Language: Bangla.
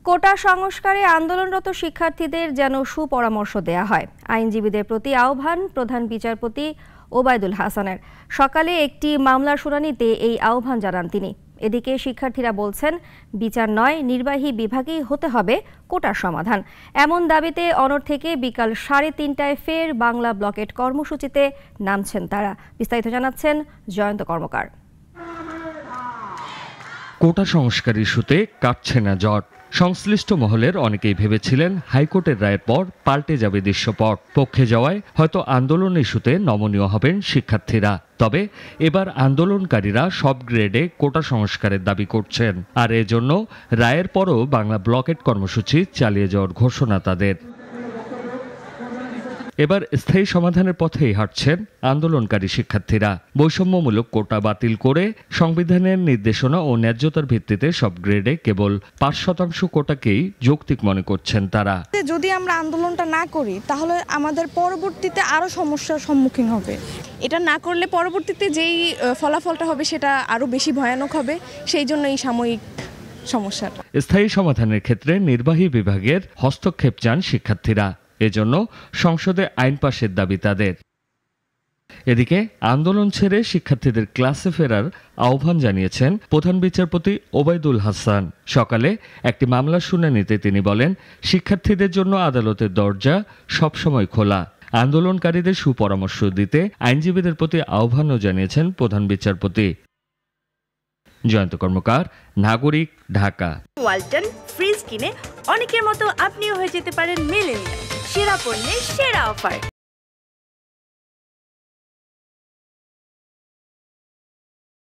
কোটা সংস্কারে আন্দোলনরত শিক্ষার্থীদের যেন সুপরামর্শ দেয়া হয়, আইনজীবীদের প্রতি আহ্বান প্রধান বিচারপতি ওবায়দুল হাসানের। সকালে একটি মামলার শুনানিতে এই আহ্বান জানান তিনি। এদিকে শিক্ষার্থীরা বলছেন, বিচার নয়, নির্বাহী বিভাগেই হতে হবে কোটার সমাধান। এমন দাবিতে অনড় থেকে বিকাল 3:30টায় ফের বাংলা ব্লকেট কর্মসূচিতে নামছেন তারা। বিস্তারিত জানাচ্ছেন জয়ন্ত কর্মকার। কোটা সংস্কার ইস্যুতে কাটছে না জট। সংশ্লিষ্ট মহলের অনেকেই ভেবেছিলেন হাইকোর্টের রায়ের পর পাল্টে যাবে দৃশ্যপট। পক্ষে যাওয়ায় হয়তো আন্দোলন ইস্যুতে নমনীয় হবেন শিক্ষার্থীরা। তবে এবার আন্দোলনকারীরা সব গ্রেডে কোটা সংস্কারের দাবি করছেন, আর এজন্য রায়ের পরও বাংলা ব্লকেট কর্মসূচি চালিয়ে যাওয়ার ঘোষণা তাদের। এবার স্থায়ী সমাধানের পথেই হাঁটছেন আন্দোলনকারী শিক্ষার্থীরা। বৈষম্যমূলক কোটা বাতিল করে সংবিধানের নির্দেশনা ও ন্যায্যতার ভিত্তিতে সব গ্রেডে কেবল 5% কোটাকেই যৌক্তিক মনে করছেন তারা। যদি আমরা আন্দোলনটা না করি তাহলে আমাদের পরবর্তীতে আরো সমস্যার সম্মুখীন হবে। এটা না করলে পরবর্তীতে যেই ফলাফলটা হবে সেটা আরো বেশি ভয়ানক হবে। সেই জন্য এই সাময়িক সমস্যাটা। স্থায়ী সমাধানের ক্ষেত্রে নির্বাহী বিভাগের হস্তক্ষেপ চান শিক্ষার্থীরা। এজন্য সংসদে আইন পাশের দাবি তাদের। এদিকে আন্দোলন ছেড়ে শিক্ষার্থীদের ক্লাসে ফেরার আহ্বান জানিয়েছেন প্রধান বিচারপতি ওবায়দুল হাসান। সকালে একটি মামলার শুনানিতে তিনি বলেন, শিক্ষার্থীদের জন্য আদালতের দরজা সবসময় খোলা। আন্দোলনকারীদের সুপরামর্শ দিতে আইনজীবীদের প্রতি আহ্বানও জানিয়েছেন প্রধান বিচারপতি। জয়ন্ত কর্মকার, নাগরিক, ঢাকা। ওয়ালটন ফ্রিজ কিনে অনেকের মতো আপনিও হয়ে যেতে পারেন মিলেনিয়াল। সেরা পণ্যের সেরা অফার।